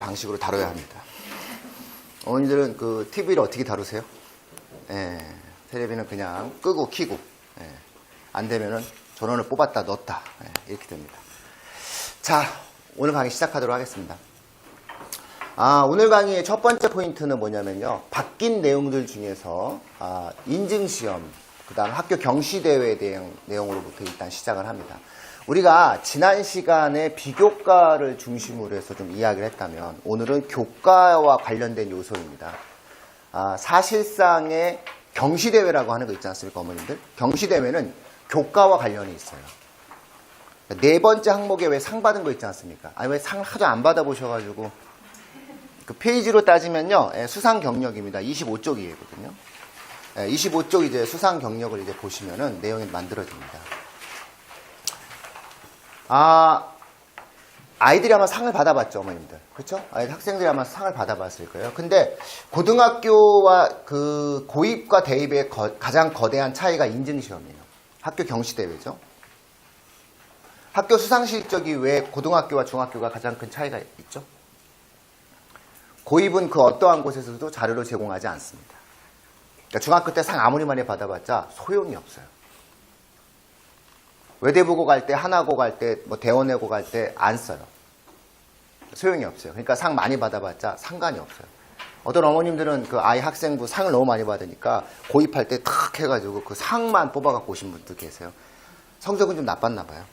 방식으로 다뤄야 합니다. 어머니들은 그 TV를 어떻게 다루세요? 예, 텔레비는 그냥 끄고 켜고, 예, 안 되면은 전원을 뽑았다 넣었다, 예, 이렇게 됩니다. 자, 오늘 강의 시작하도록 하겠습니다. 오늘 강의의 첫 번째 포인트는 뭐냐면요, 바뀐 내용들 중에서 인증시험, 그 다음 학교 경시대회에 대한 내용으로부터 일단 시작을 합니다. 우리가 지난 시간에 비교과를 중심으로 해서 좀 이야기를 했다면 오늘은 교과와 관련된 요소입니다. 사실상의 경시대회라고 하는 거 있지 않습니까, 어머님들? 경시대회는 교과와 관련이 있어요. 네 번째 항목에 왜 상 받은 거 있지 않습니까? 아니, 왜 상을 하도 안 받아보셔가지고. 그 페이지로 따지면요, 수상 경력입니다. 25쪽이거든요. 25쪽 이제 수상 경력을 이제 보시면은 내용이 만들어집니다. 아이들이 아마 상을 받아봤죠, 어머님들. 그렇죠? 학생들이 아마 상을 받아봤을 거예요. 근데 고등학교와 그 고입과 대입의 가장 거대한 차이가 인증시험이에요. 학교 경시대회죠. 학교 수상 실적이 왜 고등학교와 중학교가 가장 큰 차이가 있죠? 고입은 그 어떠한 곳에서도 자료를 제공하지 않습니다. 그러니까 중학교 때 상 아무리 많이 받아봤자 소용이 없어요. 외대부고 갈 때, 하나고 갈 때, 뭐 대원외고 갈 때 안 써요. 소용이 없어요. 그러니까 상 많이 받아봤자 상관이 없어요. 어떤 어머님들은 그 아이 학생부 상을 너무 많이 받으니까 고입할 때 탁 해가지고 그 상만 뽑아갖고 오신 분들 계세요. 성적은 좀 나빴나 봐요.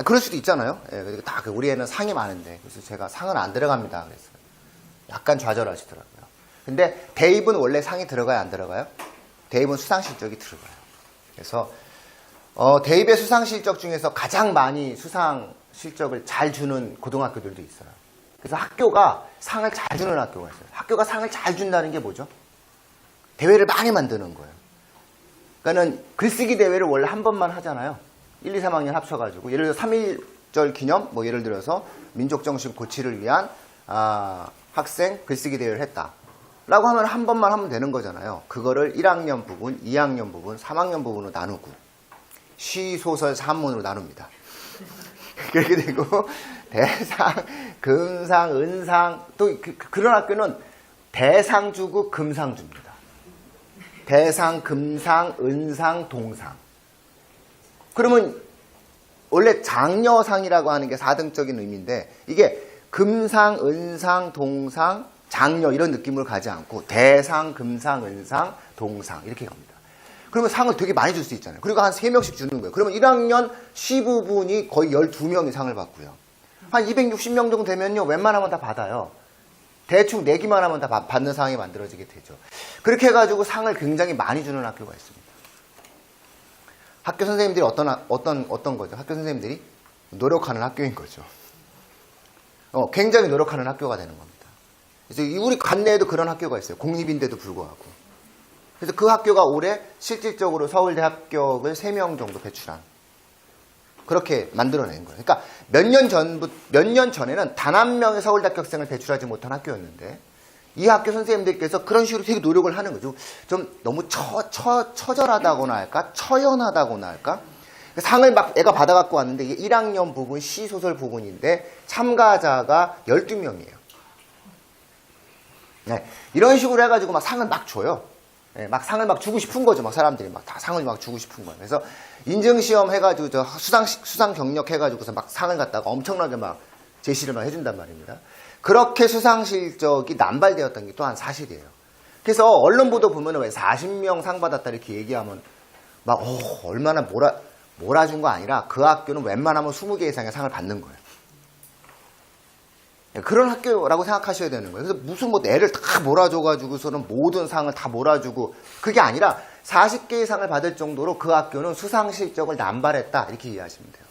그럴 수도 있잖아요. 예, 그리고 다 우리 애는 상이 많은데, 그래서 제가 상은 안 들어갑니다. 그랬어요. 약간 좌절하시더라고요. 근데 대입은 원래 상이 들어가요, 안 들어가요? 대입은 수상 실적이 들어가요. 그래서 대입의 수상 실적 중에서 가장 많이 수상 실적을 잘 주는 고등학교들도 있어요. 그래서 학교가 상을 잘 주는 학교가 있어요. 학교가 상을 잘 준다는 게 뭐죠? 대회를 많이 만드는 거예요. 그러니까는 글쓰기 대회를 원래 한 번만 하잖아요. 1, 2, 3학년 합쳐가지고. 예를 들어 3.1절 기념, 뭐 예를 들어서 민족정신 고취를 위한 학생 글쓰기 대회를 했다 라고 하면 한 번만 하면 되는 거잖아요. 그거를 1학년 부분, 2학년 부분, 3학년 부분으로 나누고 시, 소설, 산문으로 나눕니다. 그렇게 되고 대상, 금상, 은상, 또 그런 학교는 대상 주고 금상 줍니다. 대상, 금상, 은상, 동상. 그러면 원래 장려상이라고 하는 게 4등적인 의미인데 이게 금상, 은상, 동상, 장려 이런 느낌을 가지 않고 대상, 금상, 은상, 동상 이렇게 갑니다. 그러면 상을 되게 많이 줄 수 있잖아요. 그리고 한 3명씩 주는 거예요. 그러면 1학년 시 부분이 거의 12명이 상을 받고요. 한 260명 정도 되면요, 웬만하면 다 받아요. 대충 내기만 하면 다 받는 상황이 만들어지게 되죠. 그렇게 해가지고 상을 굉장히 많이 주는 학교가 있습니다. 학교 선생님들이 어떤 거죠? 학교 선생님들이 노력하는 학교인 거죠. 굉장히 노력하는 학교가 되는 겁니다. 그래서 우리 관내에도 그런 학교가 있어요. 공립인데도 불구하고. 그래서 그 학교가 올해 실질적으로 서울대 합격을 3명 정도 배출한, 그렇게 만들어낸 거예요. 그러니까 몇 년 전에는 단 한 명의 서울대 합격생을 배출하지 못한 학교였는데 이 학교 선생님들께서 그런 식으로 되게 노력을 하는 거죠. 좀 너무 처절하다고나 할까? 처연하다고나 할까? 상을 막 애가 받아갖고 왔는데 이게 1학년 부분, 시소설 부분인데 참가자가 12명이에요. 네, 이런 식으로 해가지고 막 상을 막 줘요. 네, 막 상을 막 주고 싶은 거죠. 막 사람들이 막 다 상을 막 주고 싶은 거예요. 그래서 인증시험 해가지고 저 수상 경력 해가지고서 막 상을 갖다가 엄청나게 막 제시를 막 해준단 말입니다. 그렇게 수상 실적이 남발되었던 게 또한 사실이에요. 그래서 언론 보도 보면은 왜 40명 상 받았다 이렇게 얘기하면 막 얼마나 몰아준 거 아니라 그 학교는 웬만하면 20개 이상의 상을 받는 거예요. 그런 학교라고 생각하셔야 되는 거예요. 그래서 무슨 뭐 애를 다 몰아줘가지고서는 모든 상을 다 몰아주고 그게 아니라 40개 이상을 받을 정도로 그 학교는 수상 실적을 남발했다 이렇게 이해하시면 돼요.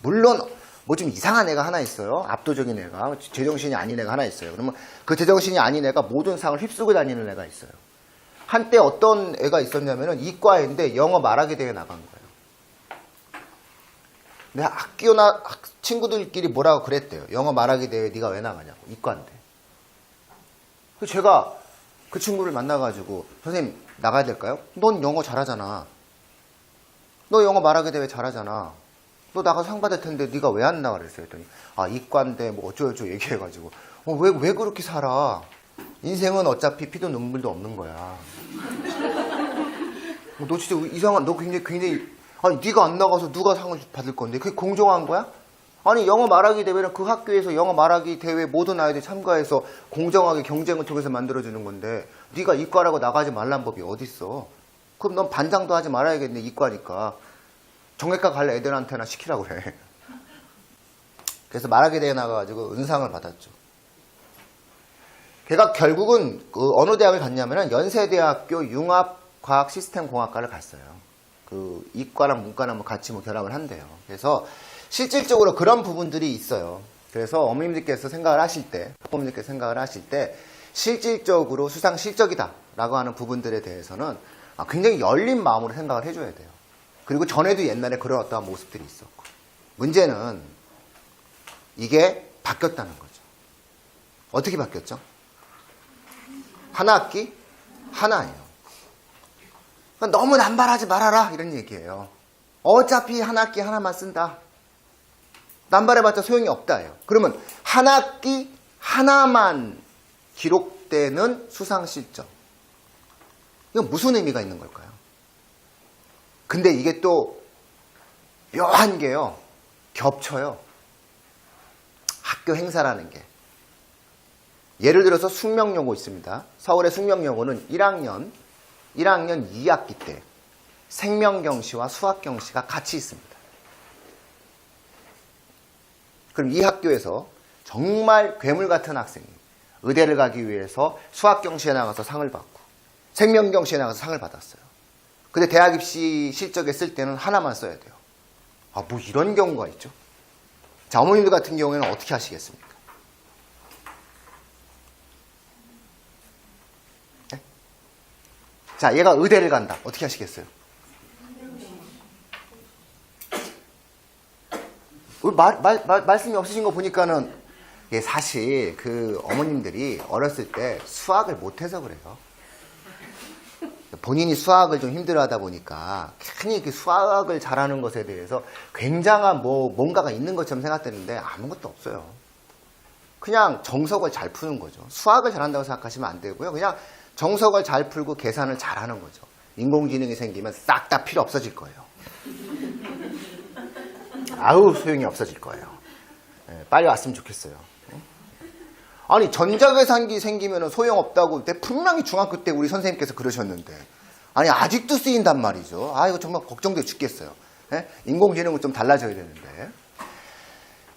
물론 뭐 좀 이상한 애가 하나 있어요. 압도적인 애가, 제정신이 아닌 애가 하나 있어요. 그러면 그 제정신이 아닌 애가 모든 상을 휩쓰고 다니는 애가 있어요. 한때 어떤 애가 있었냐면은 이과인데 영어 말하기 대회 나간 거예요. 근데 학교나 친구들끼리 뭐라고 그랬대요. 영어 말하기 대회 네가 왜 나가냐고. 이과인데. 그래서 제가 그 친구를 만나가지고 선생님 나가야 될까요? 넌 영어 잘하잖아. 너 영어 말하기 대회 잘하잖아. 너 나가서 상 받을 텐데 네가 왜 안 나가 그랬어요. 했더니 아 이과인데 뭐 어쩌고저쩌고 얘기해가지고 왜 그렇게 살아. 인생은 어차피 피도 눈물도 없는 거야. 너 진짜 이상한, 너 굉장히 아니 네가 안 나가서 누가 상을 받을 건데 그게 공정한 거야? 아니 영어 말하기 대회는 그 학교에서 영어 말하기 대회 모든 아이들이 참가해서 공정하게 경쟁을 통해서 만들어주는 건데 네가 이과라고 나가지 말란 법이 어딨어. 그럼 넌 반장도 하지 말아야겠네. 이과니까 정외과 갈 애들한테나 시키라고 그래. 그래서 말하기 대회 나가가지고 은상을 받았죠. 걔가 결국은 그 어느 대학을 갔냐면은 연세대학교 융합과학시스템공학과를 갔어요. 그 이과랑 문과랑 뭐 같이 뭐 결합을 한대요. 그래서 실질적으로 그런 부분들이 있어요. 그래서 어머님들께서 생각을 하실 때, 학부모님들께서 생각을 하실 때 실질적으로 수상 실적이다라고 하는 부분들에 대해서는 굉장히 열린 마음으로 생각을 해줘야 돼요. 그리고 전에도 옛날에 그런 어떠한 모습들이 있었고 문제는 이게 바뀌었다는 거죠. 어떻게 바뀌었죠? 한 학기 하나예요. 그러니까 너무 남발하지 말아라 이런 얘기예요. 어차피 한 학기 하나만 쓴다. 남발해봤자 소용이 없다예요. 그러면 한 학기 하나만 기록되는 수상 실적. 이건 무슨 의미가 있는 걸까요? 근데 이게 또 묘한 게요. 겹쳐요. 학교 행사라는 게. 예를 들어서 숙명여고 있습니다. 서울의 숙명여고는 1학년 2학기 때 생명경시와 수학경시가 같이 있습니다. 그럼 이 학교에서 정말 괴물 같은 학생이 의대를 가기 위해서 수학경시에 나가서 상을 받고 생명경시에 나가서 상을 받았어요. 근데 대학 입시 실적에 쓸 때는 하나만 써야 돼요. 뭐 이런 경우가 있죠. 자, 어머님들 같은 경우에는 어떻게 하시겠습니까? 네? 자, 얘가 의대를 간다. 어떻게 하시겠어요? 말씀이 없으신 거 보니까는 사실 그 어머님들이 어렸을 때 수학을 못해서 그래요. 본인이 수학을 좀 힘들어하다 보니까 괜히 그 수학을 잘하는 것에 대해서 굉장한 뭔가가 있는 것처럼 생각되는데 아무것도 없어요. 그냥 정석을 잘 푸는 거죠. 수학을 잘한다고 생각하시면 안 되고요. 그냥 정석을 잘 풀고 계산을 잘하는 거죠. 인공지능이 생기면 싹 다 필요 없어질 거예요. 아우 소용이 없어질 거예요. 빨리 왔으면 좋겠어요. 아니 전자계산기 생기면 소용없다고 분명히 중학교 때 우리 선생님께서 그러셨는데 아니 아직도 쓰인단 말이죠. 이거 정말 걱정돼 죽겠어요. 인공지능은 좀 달라져야 되는데.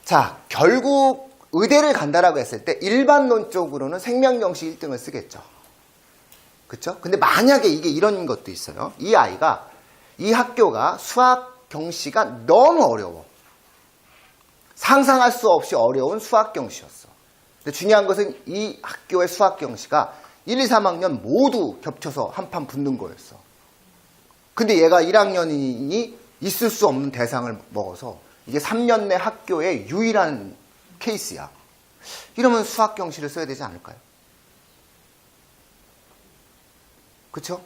자, 결국 의대를 간다라고 했을 때 일반론적으로는 생명경시 1등을 쓰겠죠. 그렇죠? 근데 만약에 이게 이런 것도 있어요. 이 아이가 이 학교가 수학경시가 너무 어려워. 상상할 수 없이 어려운 수학경시였어. 근데 중요한 것은 이 학교의 수학경시가 1, 2, 3학년 모두 겹쳐서 한판 붙는 거였어. 근데 얘가 1학년이 있을 수 없는 대상을 먹어서 이게 3년 내 학교의 유일한 케이스야. 이러면 수학경시를 써야 되지 않을까요? 그쵸?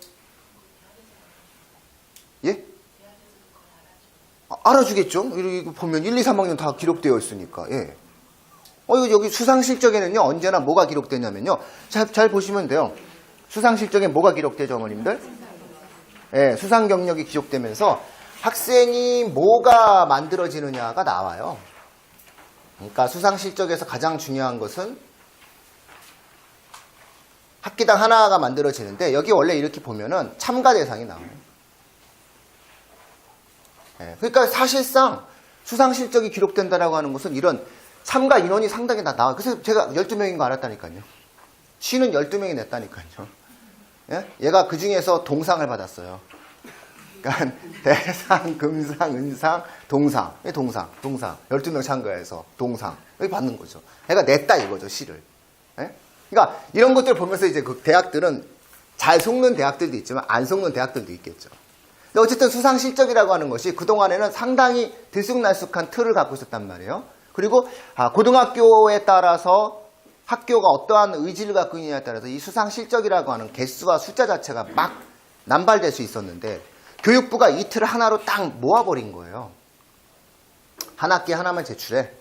예? 알아주겠죠? 이거 보면 1, 2, 3학년 다 기록되어 있으니까. 예. 여기 수상실적에는요, 언제나 뭐가 기록되냐면요. 잘 보시면 돼요. 수상실적에 뭐가 기록되죠, 어머님들? 예, 수상 경력이 기록되면서 학생이 뭐가 만들어지느냐가 나와요. 그러니까 수상실적에서 가장 중요한 것은 학기당 하나가 만들어지는데, 여기 원래 이렇게 보면은 참가 대상이 나와요. 예, 그러니까 사실상 수상 실적이 기록된다라고 하는 것은 이런 참가 인원이 상당히 다 나와. 그래서 제가 12명인 거 알았다니까요. 시는 12명이 냈다니까요. 예? 얘가 그 중에서 동상을 받았어요. 그러니까 대상, 금상, 은상, 동상. 12명 참가해서 동상. 여기 받는 거죠. 얘가 냈다 이거죠, 시를. 예? 그러니까 이런 것들을 보면서 이제 그 대학들은 잘 속는 대학들도 있지만 안 속는 대학들도 있겠죠. 근데 어쨌든 수상 실적이라고 하는 것이 그동안에는 상당히 들쑥날쑥한 틀을 갖고 있었단 말이에요. 그리고 고등학교에 따라서 학교가 어떠한 의지를 갖고 있느냐에 따라서 이 수상 실적이라고 하는 개수와 숫자 자체가 막 남발될 수 있었는데 교육부가 이 틀을 하나로 딱 모아버린 거예요. 한 학기에 하나만 제출해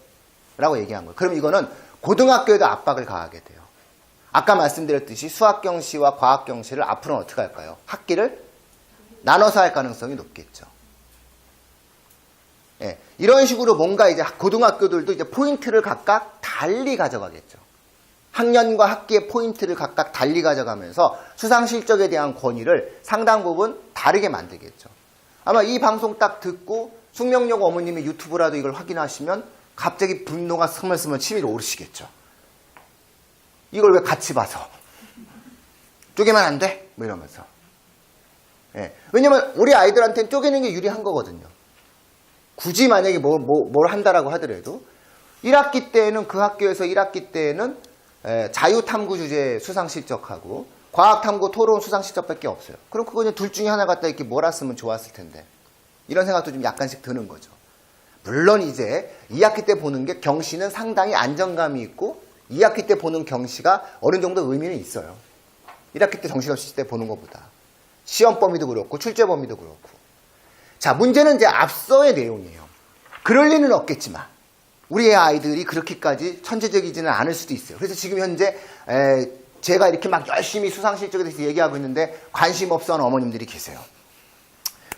라고 얘기한 거예요. 그럼 이거는 고등학교에도 압박을 가하게 돼요. 아까 말씀드렸듯이 수학경시와 과학경시를 앞으로는 어떻게 할까요? 학기를 나눠서 할 가능성이 높겠죠. 예, 이런 식으로 뭔가 이제 고등학교들도 이제 포인트를 각각 달리 가져가겠죠. 학년과 학기의 포인트를 각각 달리 가져가면서 수상 실적에 대한 권위를 상당 부분 다르게 만들겠죠. 아마 이 방송 딱 듣고 숙명여고 어머님이 유튜브라도 이걸 확인하시면 갑자기 분노가 스멀스멀 치밀어 오르시겠죠. 이걸 왜 같이 봐서 쪼개면 안 돼? 뭐 이러면서. 예, 왜냐면 우리 아이들한테는 쪼개는 게 유리한 거거든요. 굳이 만약에 뭘 한다라고 하더라도 1학기 때에는 그 학교에서 1학기 때에는 자유탐구 주제 수상실적하고 과학탐구 토론 수상실적밖에 없어요. 그럼 그거 둘 중에 하나 갖다 이렇게 몰았으면 좋았을 텐데 이런 생각도 좀 약간씩 드는 거죠. 물론 이제 2학기 때 보는 게 경시는 상당히 안정감이 있고 2학기 때 보는 경시가 어느 정도 의미는 있어요. 1학기 때 정신없을 때 보는 것보다 시험 범위도 그렇고 출제 범위도 그렇고. 자, 문제는 이제 앞서의 내용이에요. 그럴 리는 없겠지만 우리의 아이들이 그렇게까지 천재적이지는 않을 수도 있어요. 그래서 지금 현재 제가 이렇게 막 열심히 수상실적에 대해서 얘기하고 있는데 관심 없어 하는 어머님들이 계세요.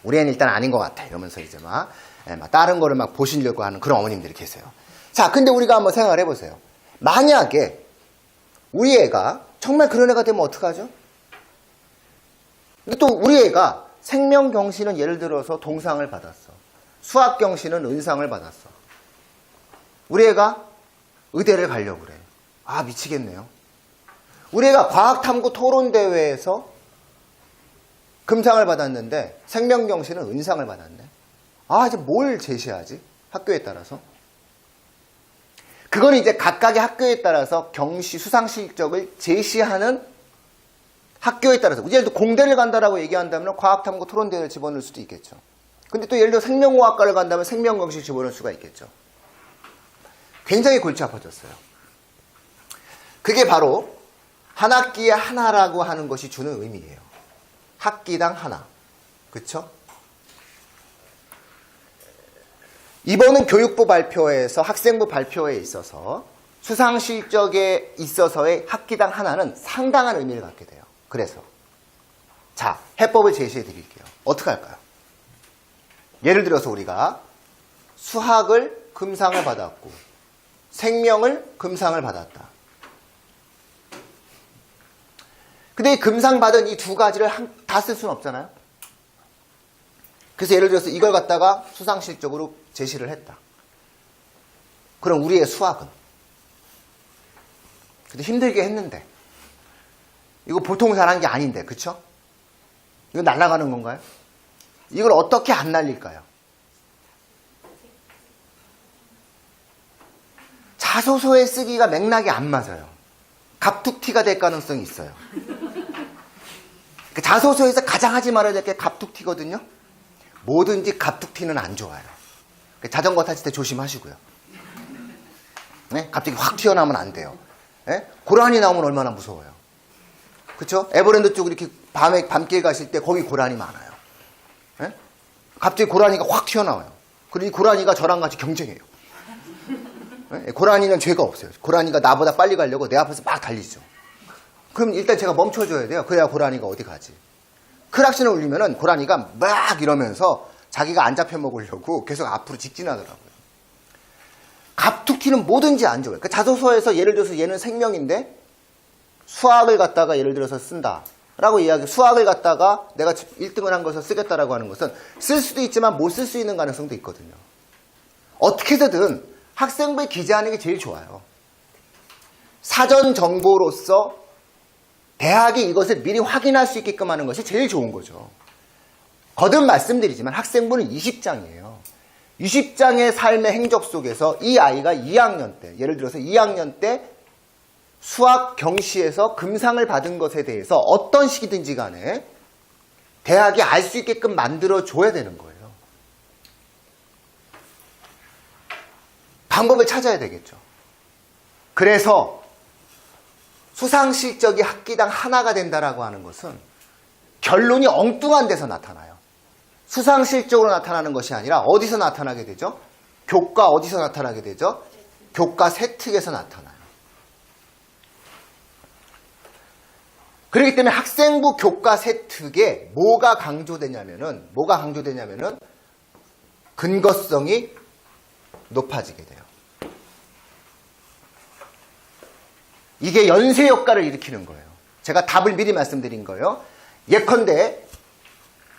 우리 애는 일단 아닌 것 같아 이러면서 이제 막 다른 거를 막 보시려고 하는 그런 어머님들이 계세요. 자, 근데 우리가 한번 생각을 해보세요. 만약에 우리 애가 정말 그런 애가 되면 어떡하죠? 또 우리 애가 생명경시는 예를 들어서 동상을 받았어. 수학경시는 은상을 받았어. 우리 애가 의대를 가려고 그래. 아, 미치겠네요. 우리 애가 과학탐구 토론대회에서 금상을 받았는데 생명경시는 은상을 받았네. 아, 이제 뭘 제시하지? 학교에 따라서. 그건 이제 각각의 학교에 따라서 경시 수상 실적을 제시하는 학교에 따라서. 예를 들어 공대를 간다라고 얘기한다면 과학탐구 토론대회를 집어넣을 수도 있겠죠. 근데 또 예를 들어 생명공학과를 간다면 생명경시 집어넣을 수가 있겠죠. 굉장히 골치 아파졌어요. 그게 바로 한 학기에 하나라고 하는 것이 주는 의미예요. 학기당 하나. 그쵸? 이번은 교육부 발표에서 학생부 발표에 있어서 수상 실적에 있어서의 학기당 하나는 상당한 의미를 갖게 돼요. 그래서 자, 해법을 제시해 드릴게요. 어떻게 할까요? 예를 들어서 우리가 수학을 금상을 받았고 생명을 금상을 받았다. 근데 이 금상 받은 이 두 가지를 다 쓸 수는 없잖아요. 그래서 예를 들어서 이걸 갖다가 수상실적으로 제시를 했다. 그럼 우리의 수학은 근데 힘들게 했는데 이거 보통 잘한 게 아닌데, 그쵸? 이거 날아가는 건가요? 이걸 어떻게 안 날릴까요? 자소서에 쓰기가 맥락이 안 맞아요. 갑툭튀가 될 가능성이 있어요. 자소서에서 가장 하지 말아야 될 게 갑툭튀거든요. 뭐든지 갑툭튀는 안 좋아요. 자전거 타실 때 조심하시고요. 네? 갑자기 확 튀어나오면 안 돼요. 네? 고라니 나오면 얼마나 무서워요. 그쵸? 에버랜드 쪽 이렇게 밤길 가실 때 거기 고라니 많아요. 네? 갑자기 고라니가 확 튀어나와요. 그리고 이 고라니가 저랑 같이 경쟁해요. 네? 고라니는 죄가 없어요. 고라니가 나보다 빨리 가려고 내 앞에서 막 달리죠. 그럼 일단 제가 멈춰줘야 돼요. 그래야 고라니가 어디 가지. 크락신을 울리면은 고라니가 막 이러면서 자기가 안 잡혀 먹으려고 계속 앞으로 직진하더라고요. 갑툭튀는 뭐든지 안 좋아요. 자소서에서 예를 들어서 얘는 생명인데 수학을 갖다가 예를 들어서 쓴다 라고 이야기, 수학을 갖다가 내가 1등을 한 것을 쓰겠다라고 하는 것은 쓸 수도 있지만 못 쓸 수 있는 가능성도 있거든요. 어떻게 해서든 학생부에 기재하는 게 제일 좋아요. 사전 정보로서 대학이 이것을 미리 확인할 수 있게끔 하는 것이 제일 좋은 거죠. 거듭 말씀드리지만 학생부는 20장이에요. 20장의 삶의 행적 속에서 이 아이가 2학년 때, 예를 들어서 2학년 때 수학 경시에서 금상을 받은 것에 대해서 어떤 식이든지 간에 대학이 알 수 있게끔 만들어줘야 되는 거예요. 방법을 찾아야 되겠죠. 그래서 수상 실적이 학기당 하나가 된다라고 하는 것은 결론이 엉뚱한 데서 나타나요. 수상 실적으로 나타나는 것이 아니라 어디서 나타나게 되죠? 교과 어디서 나타나게 되죠? 교과 세특에서 나타나요. 그렇기 때문에 학생부 교과 세특에 뭐가 강조되냐면은 근거성이 높아지게 돼요. 이게 연쇄 효과를 일으키는 거예요. 제가 답을 미리 말씀드린 거예요. 예컨대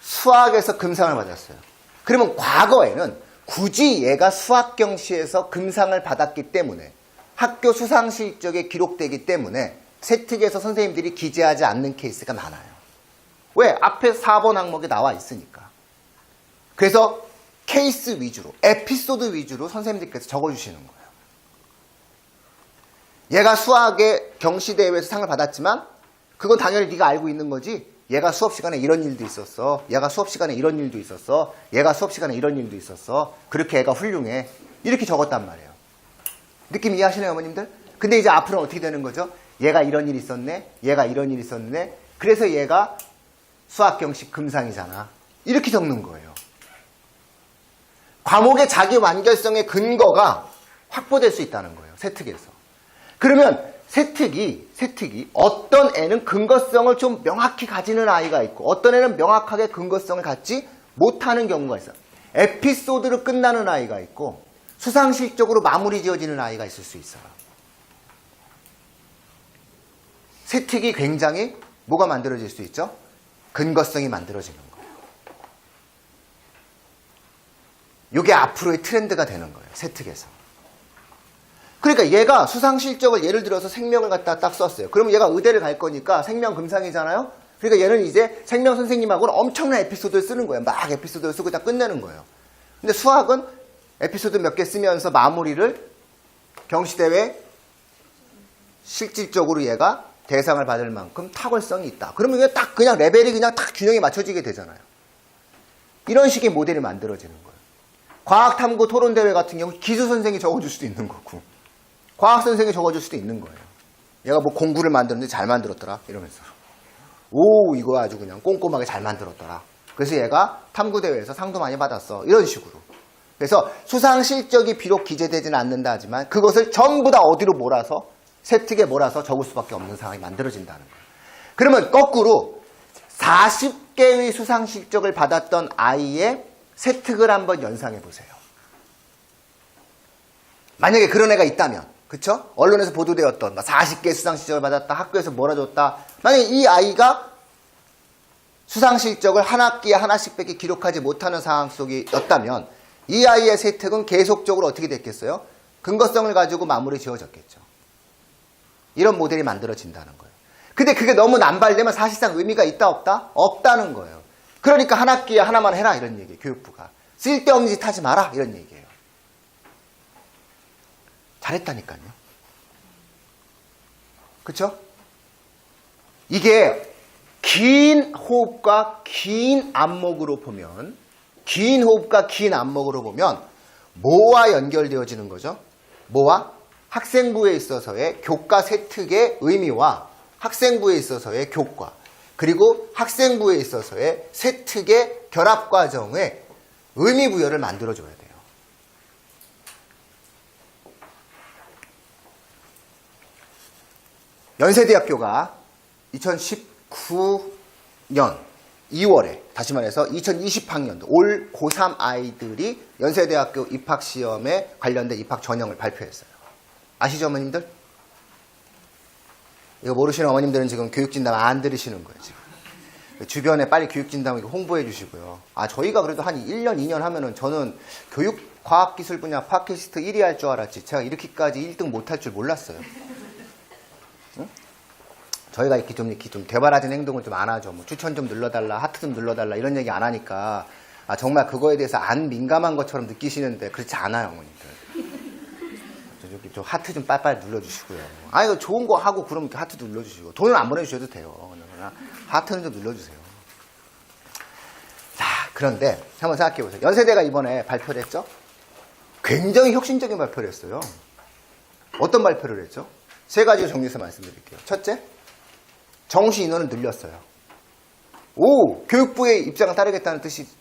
수학에서 금상을 받았어요. 그러면 과거에는 굳이 얘가 수학 경시에서 금상을 받았기 때문에 학교 수상 실적에 기록되기 때문에 세특에서 선생님들이 기재하지 않는 케이스가 많아요. 왜? 앞에 4번 항목에 나와 있으니까. 그래서 케이스 위주로, 에피소드 위주로 선생님들께서 적어주시는 거예요. 얘가 수학의 경시대회에서 상을 받았지만 그건 당연히 네가 알고 있는 거지. 얘가 수업 시간에 이런 일도 있었어. 얘가 수업 시간에 이런 일도 있었어. 얘가 수업 시간에 이런 일도 있었어. 그렇게 애가 훌륭해. 이렇게 적었단 말이에요. 느낌 이해하시나요, 어머님들? 근데 이제 앞으로는 어떻게 되는 거죠? 얘가 이런 일이 있었네. 얘가 이런 일이 있었네. 그래서 얘가 수학 경시 금상이잖아. 이렇게 적는 거예요. 과목의 자기 완결성의 근거가 확보될 수 있다는 거예요. 세특에서. 그러면 세특이 어떤 애는 근거성을 좀 명확히 가지는 아이가 있고 어떤 애는 명확하게 근거성을 갖지 못하는 경우가 있어요. 에피소드로 끝나는 아이가 있고 수상실적으로 마무리 지어지는 아이가 있을 수 있어요. 세특이 굉장히 뭐가 만들어질 수 있죠? 근거성이 만들어지는 거예요. 이게 앞으로의 트렌드가 되는 거예요. 세특에서. 그러니까 얘가 수상실적을 예를 들어서 생명을 갖다 딱 썼어요. 그러면 얘가 의대를 갈 거니까 생명 금상이잖아요. 그러니까 얘는 이제 생명 선생님하고는 엄청난 에피소드를 쓰는 거예요. 막 에피소드를 쓰고 다 끝내는 거예요. 근데 수학은 에피소드 몇 개 쓰면서 마무리를 경시대회 실질적으로 얘가 대상을 받을 만큼 탁월성이 있다. 그러면 이게 딱 그냥 레벨이 그냥 딱 균형이 맞춰지게 되잖아요. 이런 식의 모델이 만들어지는 거예요. 과학탐구 토론대회 같은 경우 기수 선생이 적어줄 수도 있는 거고 과학 선생이 적어줄 수도 있는 거예요. 얘가 뭐 공구를 만들었는데 잘 만들었더라 이러면서 오 이거 아주 그냥 꼼꼼하게 잘 만들었더라. 그래서 얘가 탐구대회에서 상도 많이 받았어. 이런 식으로. 그래서 수상 실적이 비록 기재되지는 않는다 하지만 그것을 전부 다 어디로 몰아서 세특에 몰아서 적을 수밖에 없는 상황이 만들어진다는 거예요. 그러면 거꾸로 40개의 수상 실적을 받았던 아이의 세특을 한번 연상해 보세요. 만약에 그런 애가 있다면 그쵸? 언론에서 보도되었던 40개 수상 실적을 받았다. 학교에서 몰아줬다. 만약에 이 아이가 수상 실적을 한 학기에 하나씩 밖에 기록하지 못하는 상황 속이었다면 이 아이의 세특은 계속적으로 어떻게 됐겠어요? 근거성을 가지고 마무리 지어졌겠죠. 이런 모델이 만들어진다는 거예요. 근데 그게 너무 남발되면 사실상 의미가 있다 없다? 없다는 거예요. 그러니까 한 학기에 하나만 해라 이런 얘기예요. 교육부가. 쓸데없는 짓 하지 마라 이런 얘기예요. 잘했다니까요. 그쵸? 이게 긴 호흡과 긴 안목으로 보면 뭐와 연결되어지는 거죠? 뭐와? 학생부에 있어서의 교과 세특의 의미와 학생부에 있어서의 교과 그리고 학생부에 있어서의 세특의 결합과정의 의미부여를 만들어줘야 돼요. 연세대학교가 2019년 2월에 다시 말해서 2020학년도 올 고3 아이들이 연세대학교 입학시험에 관련된 입학 전형을 발표했어요. 아시죠 어머님들? 이거 모르시는 어머님들은 지금 교육진담 안 들으시는 거예요. 지금. 주변에 빨리 교육진담 홍보해 주시고요. 저희가 그래도 한 1년 2년 하면은 저는 교육과학기술 분야 팟캐스트 1위 할 줄 알았지 제가 이렇게까지 1등 못할 줄 몰랐어요. 응? 저희가 이렇게 좀 대바라진 행동을 좀 안 하죠. 뭐 추천 좀 눌러달라, 하트 좀 눌러달라 이런 얘기 안 하니까 정말 그거에 대해서 안 민감한 것처럼 느끼시는데 그렇지 않아요, 어머님들. 저 하트 좀 빨빨 눌러주시고요. 이거 좋은 거 하고 그러면 하트도 눌러주시고 돈은 안 보내주셔도 돼요. 그러나 하트는 좀 눌러주세요. 자, 그런데 한번 생각해 보세요. 연세대가 이번에 발표를 했죠? 굉장히 혁신적인 발표를 했어요. 어떤 발표를 했죠? 세 가지로 정리해서 말씀드릴게요. 첫째, 정시 인원을 늘렸어요. 교육부의 입장을 따르겠다는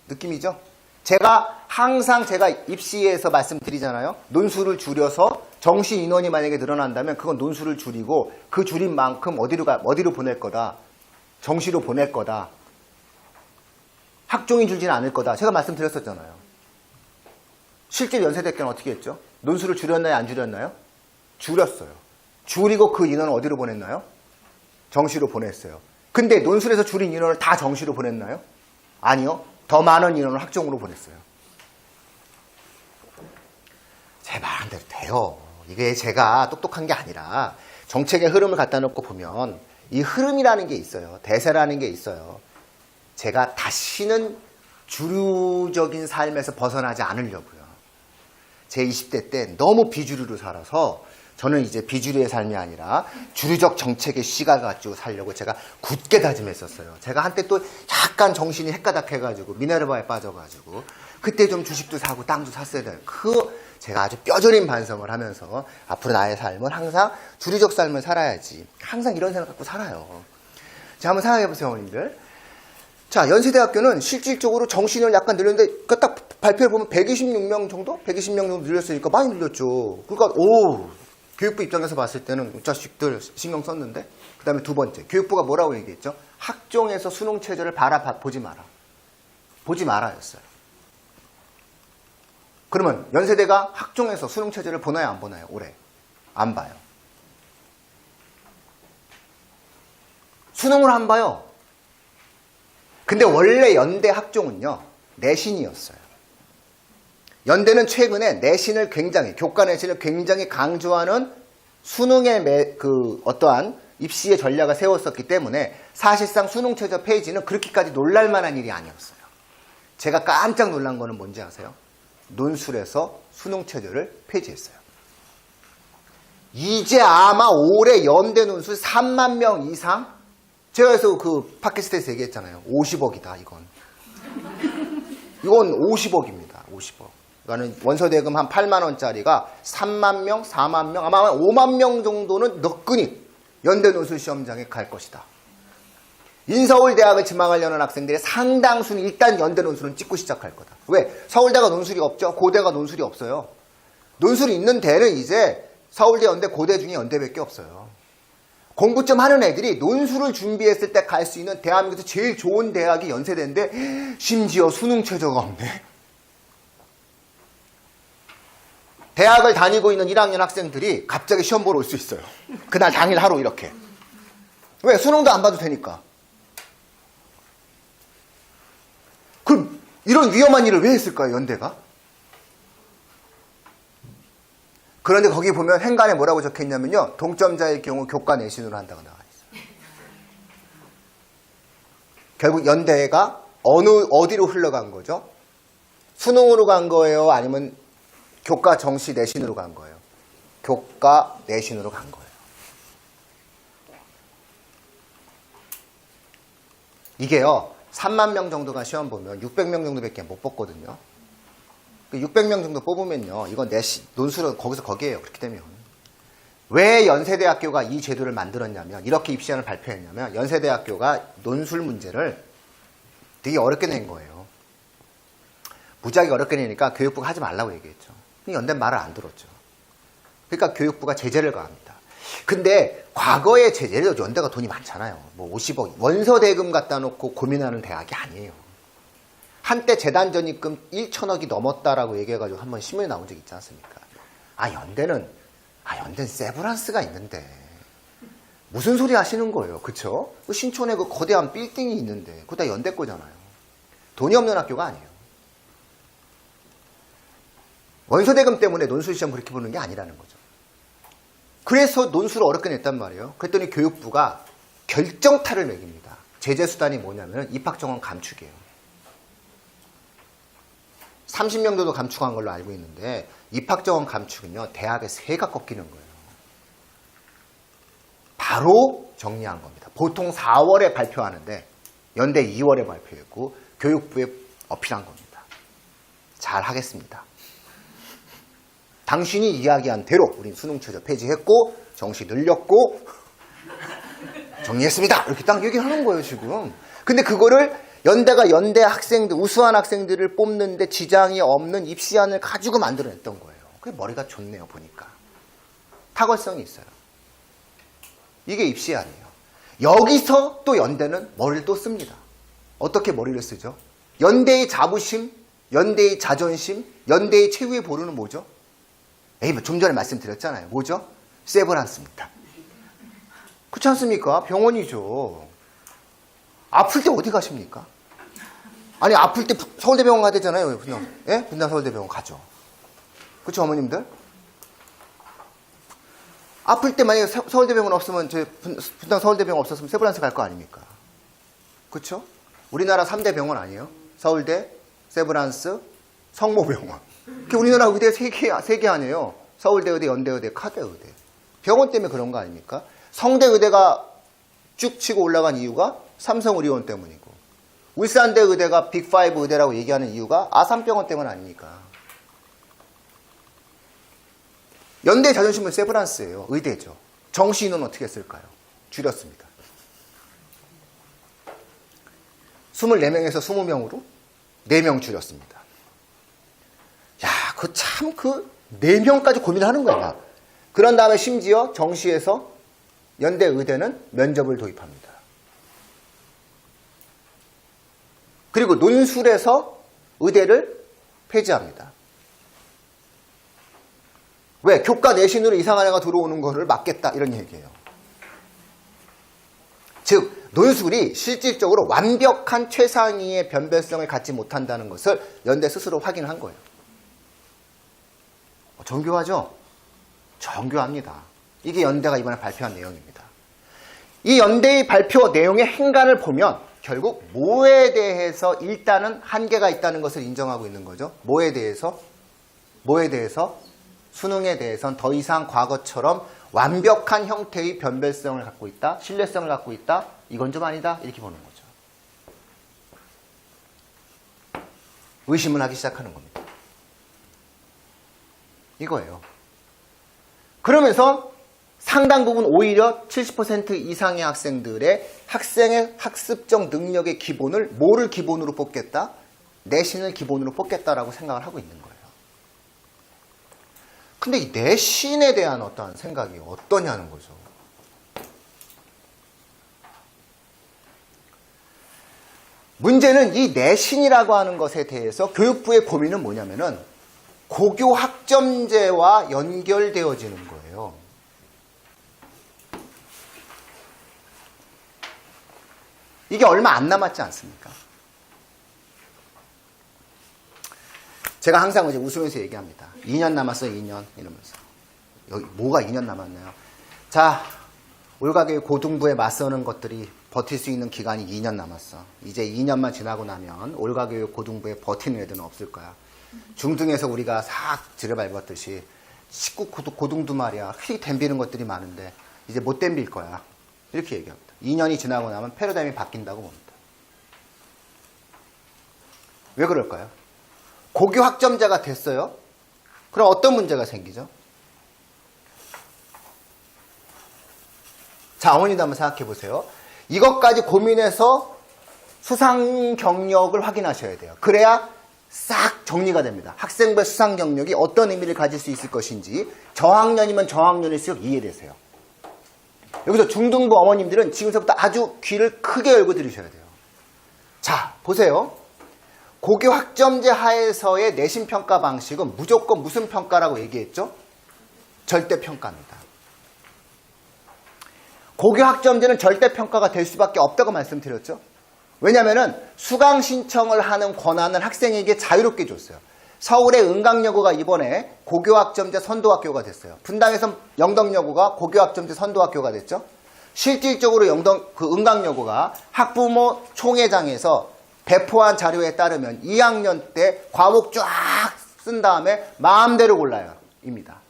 느낌이죠? 제가 항상 입시에서 말씀드리잖아요. 논술을 줄여서 정시 인원이 만약에 늘어난다면 그건 논술을 줄이고 그 줄인 만큼 어디로 보낼 거다. 정시로 보낼 거다. 학종이 줄지는 않을 거다. 제가 말씀드렸었잖아요. 실제 연세대학교는 어떻게 했죠? 논술을 줄였나요? 안 줄였나요? 줄였어요. 줄이고 그 인원을 어디로 보냈나요? 정시로 보냈어요. 근데 논술에서 줄인 인원을 다 정시로 보냈나요? 아니요. 더 많은 인원을 학종으로 보냈어요. 제 말한 대로 돼요. 이게 제가 똑똑한 게 아니라 정책의 흐름을 갖다 놓고 보면 이 흐름이라는 게 있어요. 대세라는 게 있어요. 제가 다시는 주류적인 삶에서 벗어나지 않으려고요. 제 20대 때 너무 비주류로 살아서 저는 이제 비주류의 삶이 아니라 주류적 정책의 시각을 가지고 살려고 제가 굳게 다짐했었어요. 제가 한때 또 약간 정신이 헷가닥해가지고 미네르바에 빠져가지고 그때 좀 주식도 사고 땅도 샀어야 돼요. 제가 아주 뼈저린 반성을 하면서 앞으로 나의 삶은 항상 주류적 삶을 살아야지. 항상 이런 생각 갖고 살아요. 자, 한번 생각해보세요, 어머님들. 자, 연세대학교는 실질적으로 정시인을 약간 늘렸는데 딱 발표를 보면 126명 정도? 120명 정도 늘렸으니까 많이 늘렸죠. 그러니까 교육부 입장에서 봤을 때는 자식들 신경 썼는데 그 다음에 두 번째, 교육부가 뭐라고 얘기했죠? 학종에서 수능 체제를 보지 마라. 보지 마라였어요. 그러면 연세대가 학종에서 수능 체제를 보나요, 안 보나요? 올해 안 봐요. 수능을 안 봐요. 근데 원래 연대 학종은요, 내신이었어요. 연대는 최근에 내신을 교과 내신을 굉장히 강조하는 수능의 어떠한 입시의 전략을 세웠었기 때문에 사실상 수능 최저 폐지는 그렇게까지 놀랄 만한 일이 아니었어요. 제가 깜짝 놀란 거는 뭔지 아세요? 논술에서 수능 체제를 폐지했어요. 이제 아마 올해 연대 논술 3만 명 이상? 제가 그래서 그 팟캐스트에서 얘기했잖아요. 50억이다, 이건. 이건 50억입니다. 50억. 그러니까 원서대금 한 8만 원짜리가 3만 명, 4만 명, 아마 5만 명 정도는 너끈히 연대 논술 시험장에 갈 것이다. 인서울대학을 지망하려는 학생들의 상당수는 일단 연대 논술은 찍고 시작할 거다. 왜? 서울대가 논술이 없죠. 고대가 논술이 없어요. 논술이 있는 대는 이제 서울대, 연대, 고대 중에 연대밖에 없어요. 공부 좀 하는 애들이 논술을 준비했을 때 갈 수 있는 대한민국에서 제일 좋은 대학이 연세대인데 심지어 수능 최저가 없네. 대학을 다니고 있는 1학년 학생들이 갑자기 시험 보러 올 수 있어요. 그날 당일 하루 이렇게. 왜? 수능도 안 봐도 되니까. 그럼 이런 위험한 일을 왜 했을까요, 연대가? 그런데 거기 보면 행간에 뭐라고 적혀있냐면요, 동점자의 경우 교과 내신으로 한다고 나와 있어요. 결국 연대가 어디로 흘러간 거죠? 수능으로 간 거예요? 아니면 교과 정시 내신으로 간 거예요? 교과 내신으로 간 거예요. 이게요, 3만 명 정도가 시험 보면 600명 정도밖에 못 뽑거든요. 600명 정도 뽑으면요, 이건 논술은 거기에요. 그렇게 되면. 왜 연세대학교가 이 제도를 만들었냐면, 이렇게 입시안을 발표했냐면, 연세대학교가 논술 문제를 되게 어렵게 낸 거예요. 무지하게 어렵게 내니까 교육부가 하지 말라고 얘기했죠. 연대는 말을 안 들었죠. 그러니까 교육부가 제재를 가합니다. 근데 과거의 제재를 연대가 돈이 많잖아요. 뭐 50억, 원서대금 갖다 놓고 고민하는 대학이 아니에요. 한때 재단 전입금 1천억이 넘었다라고 얘기해가지고 한번 신문에 나온 적이 있지 않습니까? 연대는 세브란스가 있는데 무슨 소리 하시는 거예요, 그쵸? 신촌에 그 거대한 빌딩이 있는데 그거 다 연대 거잖아요. 돈이 없는 학교가 아니에요. 원서대금 때문에 논술 시험 그렇게 보는 게 아니라는 거죠. 그래서 논술을 어렵게 냈단 말이에요. 그랬더니 교육부가 결정타를 매깁니다. 제재 수단이 뭐냐면 입학정원 감축이에요. 30명 정도 감축한 걸로 알고 있는데 입학정원 감축은요, 대학의 세가 꺾이는 거예요. 바로 정리한 겁니다. 보통 4월에 발표하는데 연대 2월에 발표했고 교육부에 어필한 겁니다. 잘 하겠습니다. 당신이 이야기한 대로 우린 수능 최저 폐지했고 정시 늘렸고 정리했습니다. 이렇게 딱 얘기하는 거예요, 지금. 근데 그거를 연대가 연대 학생들, 우수한 학생들을 뽑는데 지장이 없는 입시안을 가지고 만들어냈던 거예요. 그게 머리가 좋네요, 보니까. 탁월성이 있어요. 이게 입시안이에요. 여기서 또 연대는 머리를 또 씁니다. 어떻게 머리를 쓰죠? 연대의 자부심, 연대의 자존심, 연대의 최후의 보루는 뭐죠? 좀 전에 말씀드렸잖아요. 뭐죠? 세브란스입니다. 그렇지 않습니까? 병원이죠. 아플 때 어디 가십니까? 아니, 아플 때 서울대병원 가야 되잖아요. 분당. 예? 분당 서울대병원 가죠. 그렇죠, 어머님들? 아플 때 만약에 서울대병원 없으면, 분당 서울대병원 없었으면 세브란스 갈 거 아닙니까? 그렇죠? 우리나라 3대 병원 아니에요? 서울대, 세브란스, 성모병원. 그게 우리나라 의대 3개 아니에요? 서울대 의대, 연대 의대, 카대 의대. 병원 때문에 그런 거 아닙니까? 성대 의대가 쭉 치고 올라간 이유가 삼성의료원 때문이고, 울산대 의대가 빅5 의대라고 얘기하는 이유가 아산병원 때문 아닙니까? 연대의 자존심은 세브란스예요. 의대죠. 정시인은 어떻게 했을까요? 줄였습니다. 24명에서 20명으로 4명 줄였습니다. 야, 그 4명까지 고민을 하는 거야. 그런 다음에 심지어 정시에서 연대 의대는 면접을 도입합니다. 그리고 논술에서 의대를 폐지합니다. 왜? 교과 내신으로 이상한 애가 들어오는 거를 막겠다, 이런 얘기예요. 즉, 논술이 실질적으로 완벽한 최상위의 변별성을 갖지 못한다는 것을 연대 스스로 확인한 거예요. 정교하죠? 정교합니다. 이게 연대가 이번에 발표한 내용입니다. 이 연대의 발표 내용의 행간을 보면 결국 뭐에 대해서 일단은 한계가 있다는 것을 인정하고 있는 거죠. 뭐에 대해서? 수능에 대해서는 더 이상 과거처럼 완벽한 형태의 변별성을 갖고 있다, 신뢰성을 갖고 있다, 이건 좀 아니다, 이렇게 보는 거죠. 의심을 하기 시작하는 겁니다. 이거예요. 그러면서 상당 부분 오히려 70% 이상의 학생들의 학생의 학습적 능력의 기본을 뭐를 기본으로 뽑겠다? 내신을 기본으로 뽑겠다라고 생각을 하고 있는 거예요. 근데 이 내신에 대한 어떠한 생각이 어떠냐는 거죠. 문제는 이 내신이라고 하는 것에 대해서 교육부의 고민은 뭐냐면은 고교 학점제와 연결되어지는 거예요. 이게 얼마 안 남았지 않습니까? 제가 항상 이제 웃으면서 얘기합니다. 2년 남았어요, 2년. 이러면서. 여기 뭐가 2년 남았나요? 자, 올가교육 고등부에 맞서는 것들이 버틸 수 있는 기간이 2년 남았어. 이제 2년만 지나고 나면 올가교육 고등부에 버티는 애들은 없을 거야. 중등에서 우리가 싹 지뢰밟았듯이 19 고등도 말이야. 휙 댐비는 것들이 많은데 이제 못 댐빌 거야. 이렇게 얘기합니다. 2년이 지나고 나면 패러다임이 바뀐다고 봅니다. 왜 그럴까요? 고교 학점제가 됐어요. 그럼 어떤 문제가 생기죠? 자, 어머니도 한번 생각해 보세요. 이것까지 고민해서 수상 경력을 확인하셔야 돼요. 그래야 싹 정리가 됩니다. 학생부의 수상 경력이 어떤 의미를 가질 수 있을 것인지 저학년이면 저학년일수록 이해되세요. 여기서 중등부 어머님들은 지금서부터 아주 귀를 크게 열고 들으셔야 돼요. 자, 보세요. 고교 학점제 하에서의 내신 평가 방식은 무조건 무슨 평가라고 얘기했죠? 절대평가입니다. 고교 학점제는 절대평가가 될 수밖에 없다고 말씀드렸죠? 왜냐하면 수강 신청을 하는 권한을 학생에게 자유롭게 줬어요. 서울의 은강여고가 이번에 고교 학점제 선도학교가 됐어요. 분당에서 영덕여고가 고교 학점제 선도학교가 됐죠? 실질적으로 은강여고가 학부모 총회장에서 배포한 자료에 따르면 2학년 때 과목 쫙 쓴 다음에 마음대로 골라요. 입니다.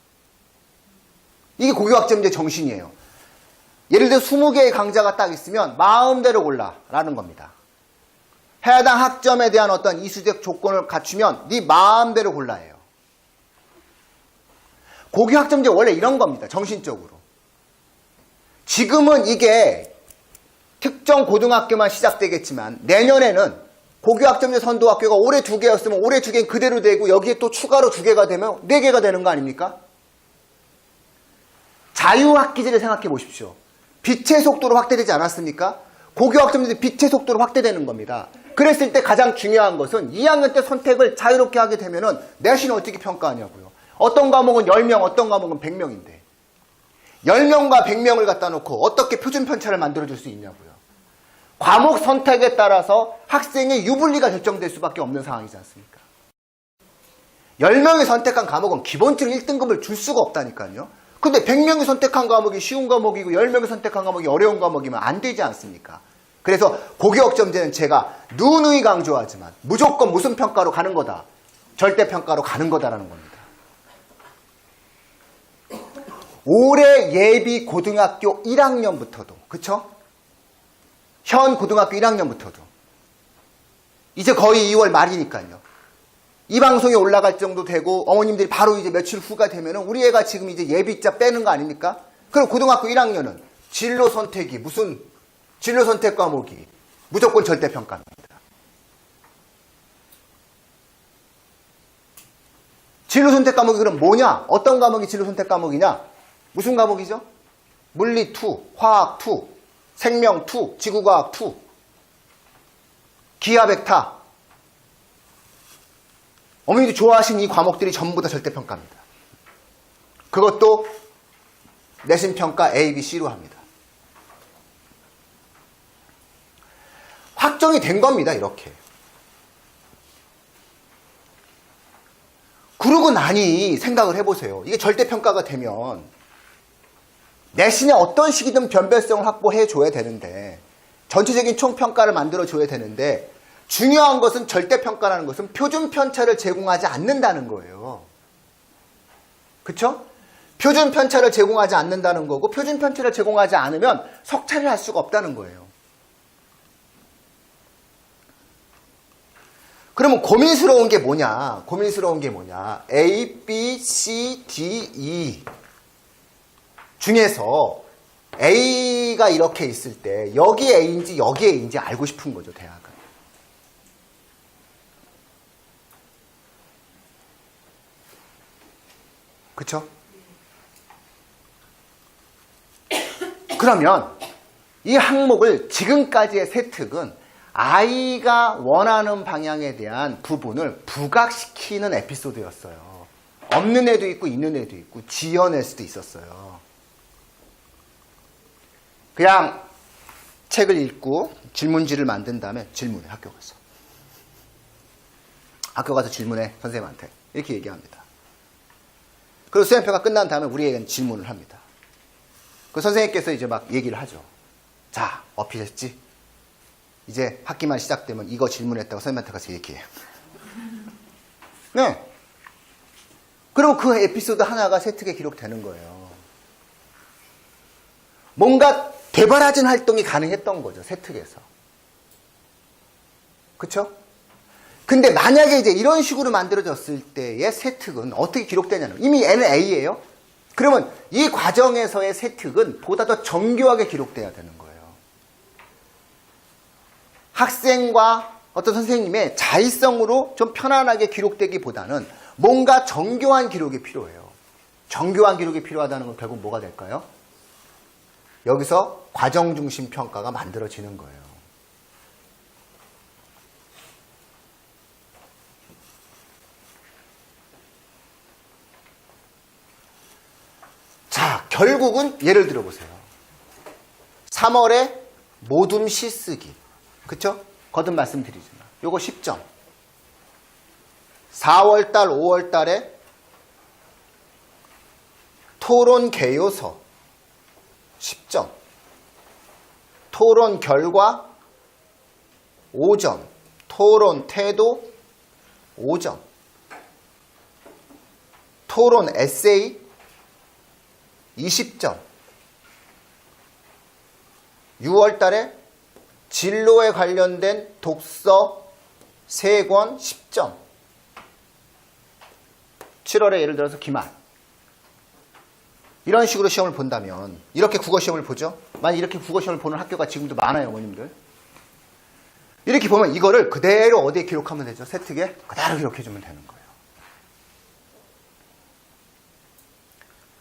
이게 고교학점제 정신이에요. 예를 들어 20개의 강좌가 딱 있으면 마음대로 골라라는 겁니다. 해당 학점에 대한 어떤 이수적 조건을 갖추면 네 마음대로 골라예요. 고교학점제 원래 이런 겁니다. 정신적으로. 지금은 이게 특정 고등학교만 시작되겠지만 내년에는 고교학점제 선도학교가 올해 2개였으면 올해 2개는 그대로 되고 여기에 또 추가로 2개가 되면 4개가 되는 거 아닙니까? 자유학기제를 생각해 보십시오. 빛의 속도로 확대되지 않았습니까? 고교학점제 빛의 속도로 확대되는 겁니다. 그랬을 때 가장 중요한 것은 2학년 때 선택을 자유롭게 하게 되면은 내신을 어떻게 평가하냐고요. 어떤 과목은 10명, 어떤 과목은 100명인데 10명과 100명을 갖다 놓고 어떻게 표준 편차를 만들어줄 수 있냐고요. 과목 선택에 따라서 학생의 유불리가 결정될 수밖에 없는 상황이지 않습니까? 10명이 선택한 과목은 기본적으로 1등급을 줄 수가 없다니까요. 근데 100명이 선택한 과목이 쉬운 과목이고 10명이 선택한 과목이 어려운 과목이면 안 되지 않습니까? 그래서 고교학점제는 제가 누누이 강조하지만 무조건 무슨 평가로 가는 거다. 절대평가로 가는 거다라는 겁니다. 올해 예비 고등학교 1학년부터도, 그쵸? 현 고등학교 1학년부터도 이제 거의 2월 말이니까요. 이 방송에 올라갈 정도 되고 어머님들이 바로 이제 며칠 후가 되면은 우리 애가 지금 이제 예비자 빼는 거 아닙니까? 그럼 고등학교 1학년은 진로 선택이 무슨 진로 선택 과목이 무조건 절대평가입니다. 진로 선택 과목이 그럼 뭐냐? 어떤 과목이 진로 선택 과목이냐? 무슨 과목이죠? 물리 2, 화학 2, 생명 2, 지구과학 2, 기하 벡터. 어머니도 좋아하시는 이 과목들이 전부 다 절대평가입니다. 그것도 내신평가 A, B, C로 합니다. 확정이 된 겁니다. 이렇게. 그러고 나니 생각을 해보세요. 이게 절대평가가 되면 내신에 어떤 식이든 변별성을 확보해줘야 되는데 전체적인 총평가를 만들어줘야 되는데 중요한 것은 절대평가라는 것은 표준 편차를 제공하지 않는다는 거예요. 그쵸? 표준 편차를 제공하지 않는다는 거고 표준 편차를 제공하지 않으면 석차를 할 수가 없다는 거예요. 그러면 고민스러운 게 뭐냐? 고민스러운 게 뭐냐? A, B, C, D, E 중에서 A가 이렇게 있을 때 여기 A인지 여기 A인지 알고 싶은 거죠, 대학은. 그쵸? 그러면 이 항목을 지금까지의 세특은 아이가 원하는 방향에 대한 부분을 부각시키는 에피소드였어요. 없는 애도 있고 있는 애도 있고 지어낼 수도 있었어요. 그냥 책을 읽고 질문지를 만든 다음에 질문해, 학교 가서. 학교 가서 질문해, 선생님한테. 이렇게 얘기합니다. 그리고 수행평가 끝난 다음에 우리에게는 질문을 합니다. 그 선생님께서 이제 막 얘기를 하죠. 자, 어필했지? 이제 학기만 시작되면 이거 질문했다고 선생님한테 가서 얘기해요. 네. 그럼 그 에피소드 하나가 세특에 기록되는 거예요. 뭔가 되바라진 활동이 가능했던 거죠, 세특에서. 그쵸? 근데 만약에 이제 이런 식으로 만들어졌을 때의 세특은 어떻게 기록되냐면 이미 N은 A예요. 그러면 이 과정에서의 세특은 보다 더 정교하게 기록돼야 되는 거예요. 학생과 어떤 선생님의 자의성으로 좀 편안하게 기록되기보다는 뭔가 정교한 기록이 필요해요. 정교한 기록이 필요하다는 건 결국 뭐가 될까요? 여기서 과정 중심 평가가 만들어지는 거예요. 자, 결국은 예를 들어보세요. 3월에 모둠 시 쓰기. 그쵸? 거듭 말씀드리지만 요거 10점. 4월달, 5월달에 토론 개요서 10점. 토론 결과 5점. 토론 태도 5점. 토론 에세이 20점. 6월달에 진로에 관련된 독서 3권 10점. 7월에 예를 들어서 기말. 이런 식으로 시험을 본다면 이렇게 국어 시험을 보죠. 만약 이렇게 국어 시험을 보는 학교가 지금도 많아요, 어머님들. 이렇게 보면 이거를 그대로 어디에 기록하면 되죠? 세특에 그대로 기록해주면 되는 거예요.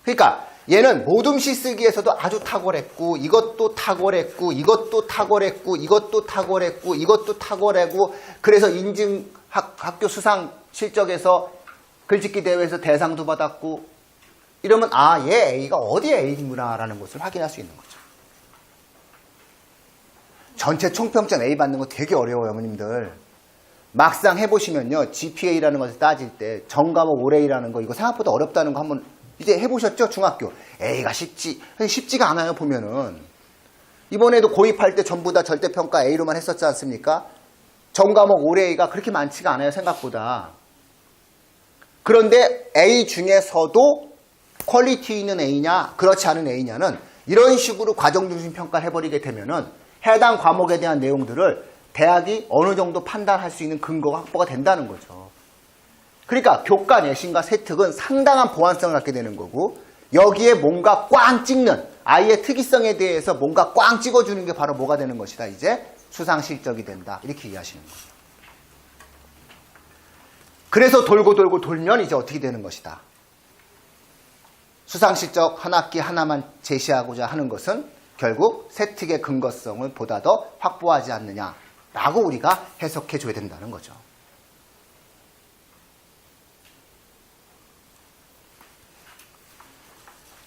그러니까 얘는 모둠시 쓰기에서도 아주 탁월했고 이것도 탁월했고 이것도 탁월했고 이것도 탁월했고 이것도 탁월하고 그래서 인증 학교 수상 실적에서 글짓기 대회에서 대상도 받았고 이러면 아, 얘 A가 어디에 A구나라는 것을 확인할 수 있는 거죠. 전체 총평점 A 받는 거 되게 어려워요, 어머님들. 막상 해보시면요, GPA라는 것을 따질 때 전과목 올해라는 거 이거 생각보다 어렵다는 거 한번 이제 해보셨죠? 중학교. A가 쉽지가 않아요, 보면은. 이번에도 고입할 때 전부 다 절대평가 A로만 했었지 않습니까? 전과목 올해가 그렇게 많지가 않아요, 생각보다. 그런데 A 중에서도 퀄리티 있는 A냐, 그렇지 않은 A냐는 이런 식으로 과정중심 평가를 해버리게 되면은 해당 과목에 대한 내용들을 대학이 어느 정도 판단할 수 있는 근거가 확보가 된다는 거죠. 그러니까 교과 내신과 세특은 상당한 보완성을 갖게 되는 거고 여기에 뭔가 꽝 찍는 아이의 특이성에 대해서 뭔가 꽝 찍어주는 게 바로 뭐가 되는 것이다. 이제 수상 실적이 된다. 이렇게 이해하시는 거죠. 그래서 돌고 돌고 돌면 이제 어떻게 되는 것이다. 수상 실적 한 학기 하나만 제시하고자 하는 것은 결국 세특의 근거성을 보다 더 확보하지 않느냐라고 우리가 해석해 줘야 된다는 거죠.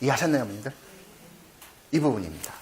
이해하셨나요, 어머님들? 이 부분입니다.